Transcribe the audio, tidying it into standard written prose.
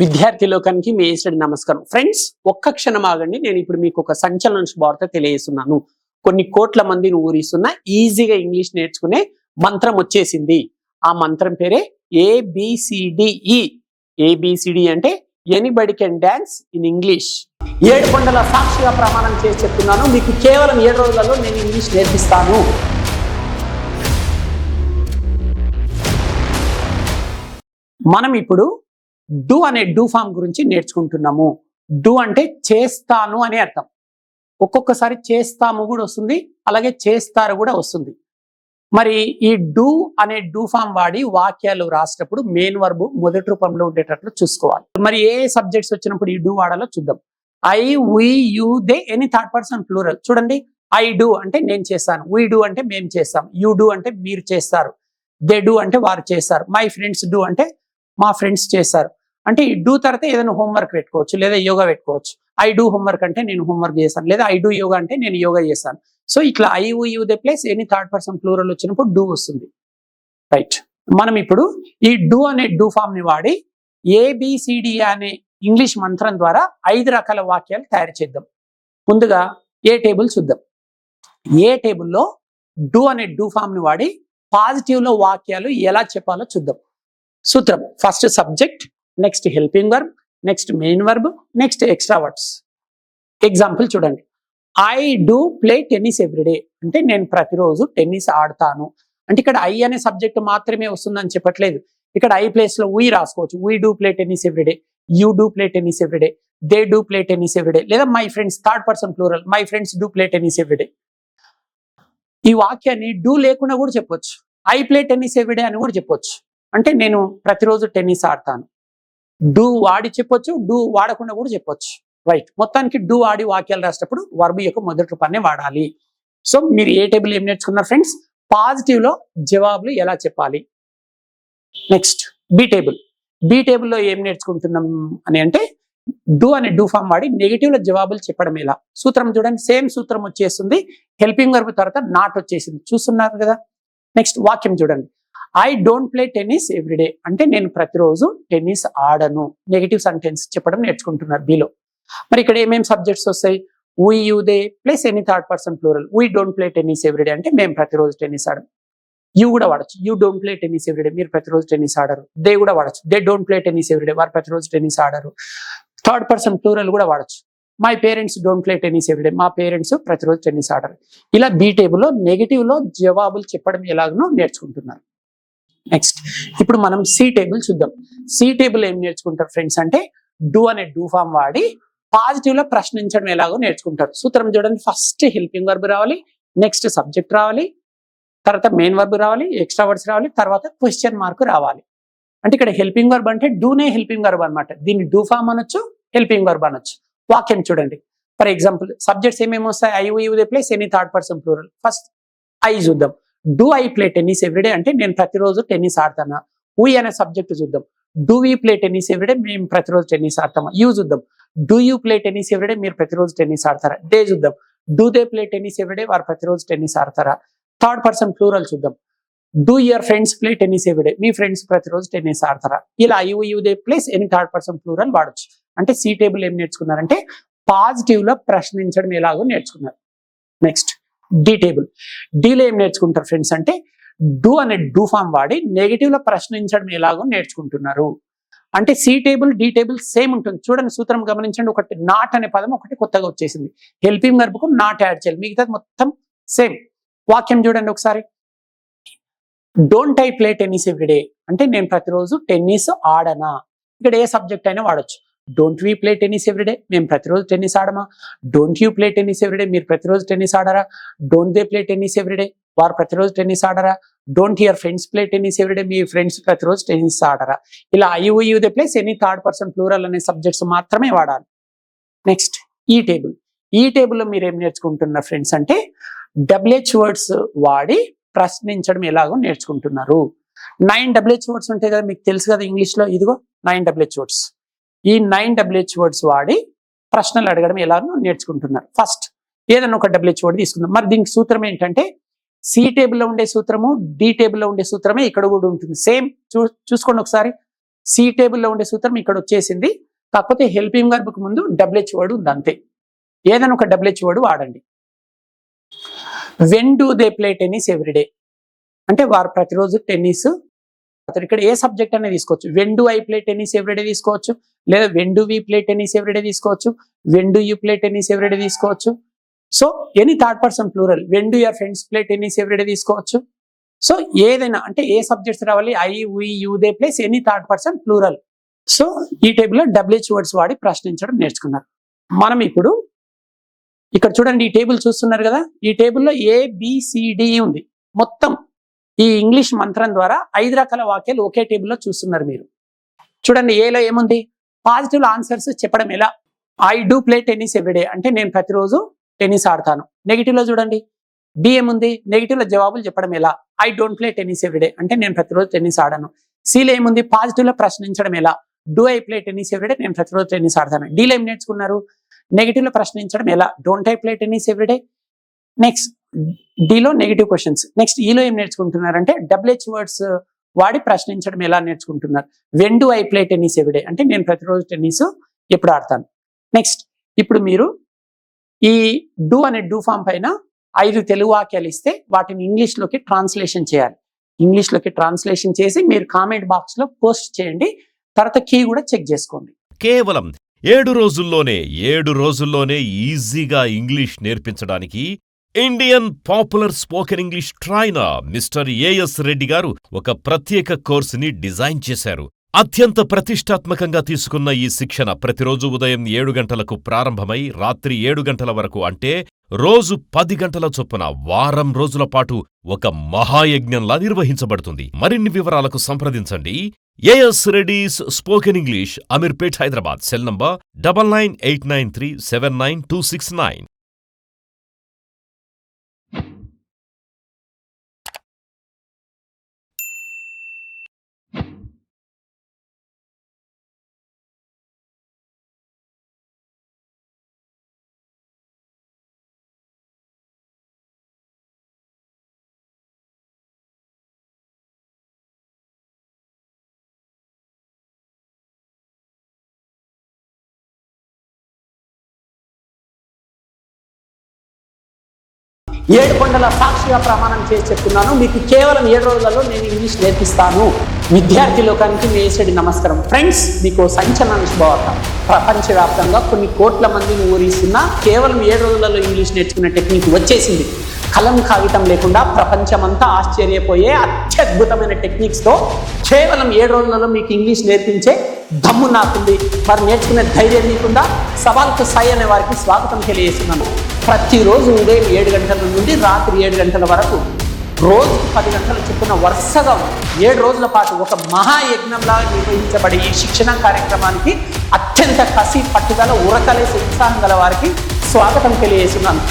విద్యార్థి లోకానికి మీ ఏసుడి నమస్కారం. ఫ్రెండ్స్, ఒక్క క్షణం ఆగండి. నేను ఇప్పుడు మీకు ఒక సంచలన శుభవార్త తెలియజేస్తున్నాను. కొన్ని కోట్ల మందిని ఊరిస్తున్న ఈజీగా ఇంగ్లీష్ నేర్చుకునే మంత్రం వచ్చేసింది. ఆ మంత్రం పేరే ABCDE. ABCD అంటే anybody can dance in English. 7 కొండల సాక్షిగా ప్రమాణం చేసి చెప్తున్నాను, మీకు కేవలం 7 రోజులలో నేను ఇంగ్లీష్ నేర్పిస్తాను. మనం ఇప్పుడు డూ అనే డూ ఫామ్ గురించి నేర్చుకుంటున్నాము. డూ అంటే చేస్తాను అనే అర్థం. ఒక్కొక్కసారి చేస్తాము కూడా వస్తుంది, అలాగే చేస్తారు కూడా వస్తుంది. మరి ఈ డూ అనే డూ ఫామ్ వాడి వాక్యాలు రాసేటప్పుడు మెయిన్ వర్బ్ మొదటి రూపంలో ఉండేటట్లు చూసుకోవాలి. మరి ఏ సబ్జెక్ట్స్ వచ్చినప్పుడు ఈ డూ వాడాలో చూద్దాం. I, we, you, they, any third person plural. చూడండి, ఐ డూ అంటే నేను చేస్తాను, వి డూ అంటే మేము చేస్తాం, యు డూ అంటే మీరు చేస్తారు, దే డూ అంటే వారు చేస్తారు, మై ఫ్రెండ్స్ డూ అంటే మా ఫ్రెండ్స్ చేస్తారు. అంటే ఈ డూ తర్వాత ఏదైనా హోంవర్క్ పెట్టుకోవచ్చు, లేదా యోగా పెట్టుకోవచ్చు. ఐ డూ హోంవర్క్ అంటే నేను హోంవర్క్ చేస్తాను, లేదా ఐ డూ యోగా అంటే నేను యోగా చేస్తాను. సో ఇట్లా I, you, they place any third person plural వచ్చినప్పుడు డూ వస్తుంది. రైట్, మనం ఇప్పుడు ఈ డూ అనే డూ ఫామ్ ని వాడి ABCD అనే ఇంగ్లీష్ మంత్రం ద్వారా 5 రకాల వాక్యాలు తయారు చేద్దాం. ముందుగా ఏ టేబుల్ చూద్దాం. ఏ టేబుల్లో డూ అనే డూ ఫామ్ ని వాడి పాజిటివ్ లో వాక్యాలు ఎలా చెప్పాలో చూద్దాం. సూత్రం: first subject, next helping verb, next main verb, next extra words. Example చూడండి. I do play tennis everyday అంటే నేను ప్రతిరోజు టెన్నిస్ ఆడతాను. అంటే ఇక్కడ ఐ అనే సబ్జెక్ట్ మాత్రమే వస్తుందని చెప్పట్లేదు. ఇక్కడ ఐ ప్లేస్ లో వీ రాసుకోవచ్చు. We do play tennis everyday, you do play tennis everyday, they do play tennis everyday, లేదా my friends third person plural, my friends do play tennis everyday. ఈ వాక్యాన్ని డూ లేకుండా కూడా చెప్పొచ్చు. ఐ ప్లే టెన్నిస్ ఎవ్రీడే అని కూడా చెప్పొచ్చు. అంటే నేను ప్రతిరోజు టెన్నిస్ ఆడతాను. డూ వాడి చెప్పొచ్చు, డూ వాడకుండా కూడా చెప్పొచ్చు. రైట్, మొత్తానికి డూ ఆడి వాక్యాలు రాసేటప్పుడు వర్బ్ యొక్క మొదటి రూపాన్ని వాడాలి. సో మీరు ఏ టేబుల్ ఏం నేర్చుకున్నారు ఫ్రెండ్స్? పాజిటివ్ లో జవాబులు ఎలా చెప్పాలి. Next B table. బి టేబుల్లో ఏం నేర్చుకుంటున్నాం అని అంటే డూ అనే డూ ఫామ్ వాడి నెగిటివ్ లో జవాబులు చెప్పడం ఎలా. సూత్రం చూడండి, సేమ్ సూత్రం వచ్చేస్తుంది. హెల్పింగ్ వర్బ్ తర్వాత నాట్ వచ్చేసింది, చూస్తున్నారు కదా. నెక్స్ట్ వాక్యం చూడండి. I don't play tennis everyday అంటే నేను ప్రతిరోజు టెన్నిస్ ఆడను. నెగిటివ్ సెంటెన్స్ చెప్పడం నేర్చుకుంటున్నారు బిలో. మరి ఇక్కడ ఏమేమి సబ్జెక్ట్స్ వస్తాయి? We, you, they plus any third person plural. We don't play tennis everyday అంటే మేము ప్రతిరోజు టెన్నిస్ ఆడము. యూ కూడా వాడచ్చు, you don't play tennis everyday మీరు ప్రతిరోజు టెన్నిస్ ఆడరు. దే కూడా వాడచ్చు, they don't play tennis everyday వారు ప్రతిరోజు టెన్నిస్ ఆడరు. థర్డ్ పర్సన్ ప్లూరల్ కూడా వాడచ్చు. My parents don't play tennis everyday మా పేరెంట్స్ ప్రతిరోజు టెన్నిస్ ఆడరు. ఇలా బి టేబుల్లో నెగిటివ్ లో జవాబులు చెప్పడం ఎలాగనో నేర్చుకుంటున్నారు. నెక్స్ట్ ఇప్పుడు మనం సి టేబుల్ చూద్దాం. సి టేబుల్ ఏం నేర్చుకుంటారు ఫ్రెండ్స్ అంటే డూ అనే డూ ఫామ్ వాడి పాజిటివ్ లో ప్రశ్నించడం ఎలాగో నేర్చుకుంటారు. సూత్రం చూడండి, ఫస్ట్ హెల్పింగ్ వర్బ్ రావాలి, నెక్స్ట్ సబ్జెక్ట్ రావాలి, తర్వాత మెయిన్ వర్బ్ రావాలి, ఎక్స్ట్రా వర్డ్స్ రావాలి, తర్వాత క్వశ్చన్ మార్క్ రావాలి. అంటే ఇక్కడ హెల్పింగ్ వర్బ్ అంటే డూనే హెల్పింగ్ వర్బ్ అనమాట. దీన్ని డూ ఫామ్ అనొచ్చు, హెల్పింగ్ వర్బ్ అనొచ్చు. వాక్యం చూడండి. ఫర్ ఎగ్జాంపుల్ సబ్జెక్ట్స్ ఏమేమి వస్తాయి? I, you, they place any third person plural. First I చూద్దాం. Do I play tennis everyday అంటే నేను ప్రతిరోజు టెన్నిస్ ఆడతానా. వి అనే సబ్జెక్ట్ చూద్దాం. Do we play tennis everyday మేము ప్రతిరోజు టెన్నిస్ ఆడతామా. యూ చూద్దాం. Do you play tennis everyday మీరు ప్రతిరోజు టెన్నిస్ ఆడతారా. దే చూద్దాం. Do they play tennis everyday వారు ప్రతిరోజు టెన్నిస్ ఆడతారా. థర్డ్ పర్సన్ ప్లూరల్ చూద్దాం. Do your friends play tennis everyday మీ ఫ్రెండ్స్ ప్రతిరోజు టెన్నిస్ ఆడతారా. ఇలా you, you, they place any third person plural వాడచ్చు. అంటే సి టేబుల్ ఏం నేర్చుకున్నారంటే పాజిటివ్ లో ప్రశ్నించడం ఎలాగో నేర్చుకున్నారు. Next D table. డీలో ఏం నేర్చుకుంటారు ఫ్రెండ్స్ అంటే డూ అనే డూ ఫామ్ వాడి నెగిటివ్ లో ప్రశ్నించడం ఎలాగో నేర్చుకుంటున్నారు. అంటే C table D table same ఉంటుంది. చూడండి సూత్రం గమనించండి. ఒకటి నాట్ అనే పదం ఒకటి కొత్తగా వచ్చేసింది. హెల్పింగ్ వర్బ్ కు నాట్ యాడ్ చేయాలి, మిగతాది మొత్తం సేమ్. వాక్యం చూడండి ఒకసారి. Don't I play tennis everyday అంటే నేను ప్రతిరోజు టెన్నిస్ ఆడనా. ఇక్కడ ఏ సబ్జెక్ట్ అయినా వాడచ్చు. Don't we play tennis everyday మేము ప్రతిరోజు టెన్నిస్ ఆడమా. Don't you play tennis everyday మీరు ప్రతిరోజు టెన్నిస్ ఆడరా. Don't they play tennis everyday వారు ప్రతిరోజు టెన్నిస్ ఆడరా. Don't your friends play tennis everyday మీ ఫ్రెండ్స్ ప్రతిరోజు టెన్నిస్ ఆడరా. ఇలా I, you, they place any third person plural అనే సబ్జెక్ట్స్ మాత్రమే వాడాలి. నెక్స్ట్ ఈ టేబుల్. ఈ టేబుల్లో మీరు ఏం నేర్చుకుంటున్నారు ఫ్రెండ్స్ అంటే WH వర్డ్స్ వాడి ప్రశ్నించడం ఎలాగో నేర్చుకుంటున్నారు. 9 WH వర్డ్స్ ఉంటాయి కదా, మీకు తెలుసు కదా ఇంగ్లీష్ లో. ఇదిగో 9 WH వర్డ్స్. ఈ 9 WH వర్డ్స్ వాడి ప్రశ్నలు అడగడం ఎలాగో నేర్చుకుంటున్నారు. ఫస్ట్ ఏదైనా ఒక WH వర్డ్ తీసుకుందాం. మరి దీనికి సూత్రం ఏంటంటే సి టేబుల్లో ఉండే సూత్రము డి టేబుల్లో ఉండే సూత్రమే ఇక్కడ కూడా ఉంటుంది. సేమ్ చూసుకోండి ఒకసారి. సి టేబుల్లో ఉండే సూత్రం ఇక్కడ వచ్చేసింది. కాకపోతే హెల్పింగ్ వర్బ్కు ముందు WH వర్డ్ ఉంది అంతే. ఏదైనా ఒక WH వర్డ్ వాడండి. When do they play tennis everyday అంటే వారు ప్రతిరోజు టెన్నిస్. ఇక్కడ ఏ సబ్జెక్ట్ అనేది తీసుకోవచ్చు. When do I play tennis everyday తీసుకోవచ్చు, లేదా when do we play tennis everyday తీసుకోవచ్చు, when do you play tennis everyday తీసుకోవచ్చు. So any third person plural when do your friends play tennis everyday తీసుకోవచ్చు. So ఏదైనా అంటే ఏ subjects రావాలి, I we you they place any third person plural. So ఈ టేబుల్లో WH words వాడి ప్రశ్నించడం నేర్చుకున్నారు. మనం ఇప్పుడు ఇక్కడ చూడండి, ఈ టేబుల్ చూస్తున్నారు కదా, ఈ టేబుల్లో ABCD ఉంది. మొత్తం ఈ ఇంగ్లీష్ మంత్రం ద్వారా 5 రకాల వాక్యాలు ఒకే టేబుల్లో చూస్తున్నారు మీరు. చూడండి, ఏలో ఏముంది, పాజిటివ్ ఆన్సర్స్ చెప్పడం ఎలా. I do play tennis everyday అంటే నేను ప్రతిరోజు టెన్నిస్ ఆడతాను. నెగిటివ్ లో చూడండి, బి ఏముంది, నెగిటివ్ లో జవాబులు చెప్పడం ఎలా. I don't play tennis everyday అంటే నేను ప్రతిరోజు టెన్నిస్ ఆడను. సిలో ఏముంది, పాజిటివ్ లో ప్రశ్నించడం ఎలా. Do I play tennis everyday నేను ప్రతిరోజు టెన్నిస్ ఆడతాను. డీలో ఏం నేర్చుకున్నారు, నెగిటివ్ లో ప్రశ్నించడం ఎలా. Don't I play tennis everyday. Next డీలో నెగిటివ్ క్వశ్చన్స్. నెక్స్ట్ ఈలో ఏం నేర్చుకుంటున్నారంటే WH వర్డ్స్ వాడి ప్రశ్నించడం ఎలా నేర్చుకుంటున్నారు. When do I play tennis everyday అంటే నేను ప్రతిరోజు టెన్నిస్ ఎప్పుడు ఆడతాను. నెక్స్ట్ ఇప్పుడు మీరు ఈ డూ అనే డూ ఫామ్ పైన 5 తెలుగు వాక్యాలు ఇస్తే వాటిని ఇంగ్లీష్లోకి ట్రాన్స్లేషన్ చేయాలి. ఇంగ్లీష్లోకి ట్రాన్స్లేషన్ చేసి మీరు కామెంట్ బాక్స్ లో పోస్ట్ చేయండి. తర్వాత కీ కూడా చెక్ చేసుకోండి. కేవలం 7 రోజుల్లోనే ఈజీగా ఇంగ్లీష్ నేర్పించడానికి Indian popular spoken English trainer mister AS Reddy గారు ఒక ప్రత్యేక కోర్సుని డిజైన్ చేశారు. అత్యంత ప్రతిష్టాత్మకంగా తీసుకున్న ఈ శిక్షణ ప్రతిరోజు ఉదయం 7 గంటలకు ప్రారంభమై రాత్రి 7 గంటల వరకు అంటే రోజు 10 గంటల చొప్పున వారం రోజుల పాటు ఒక మహాయజ్ఞంలా నిర్వహించబడుతుంది. మరిన్ని వివరాలకు సంప్రదించండి. AS Reddy's spoken English, Ameerpet, Hyderabad. Cell number 9989379269. ఏడు కొండల సాక్షిగా ప్రమాణం చేసి చెప్తున్నాను, మీకు కేవలం 7 రోజులలో నేను ఇంగ్లీష్ నేర్పిస్తాను. విద్యార్థి లోకానికి వేసేది నమస్కారం. ఫ్రెండ్స్, మీకు సంచలన శుభవార్త. ప్రపంచవ్యాప్తంగా కొన్ని కోట్ల మందిని ఊరిస్తున్న కేవలం 7 రోజులలో ఇంగ్లీష్ నేర్చుకునే టెక్నిక్ వచ్చేసింది. కలం కాగితం లేకుండా ప్రపంచమంతా ఆశ్చర్యపోయే అత్యద్భుతమైన టెక్నిక్స్తో కేవలం 7 రోజులలో మీకు ఇంగ్లీష్ నేర్పించే దమ్ము నాకుంది. మరి నేర్చుకునే ధైర్యం మీకుందా? సవాల్కు సాయి అనే వారికి స్వాగతం తెలియజేస్తున్నాను. ప్రతిరోజు ఉదయం 7 గంటల నుండి రాత్రి 7 గంటల వరకు రోజుకు 10 గంటల చొప్పున వరుసగా 7 రోజుల పాటు ఒక మహాయజ్ఞంలా నిర్వహించబడే ఈ శిక్షణ కార్యక్రమానికి అత్యంత కసి, పట్టుదల, ఉరకలేసి ఉత్సాహం గల వారికి స్వాగతం తెలియజేస్తున్నాను.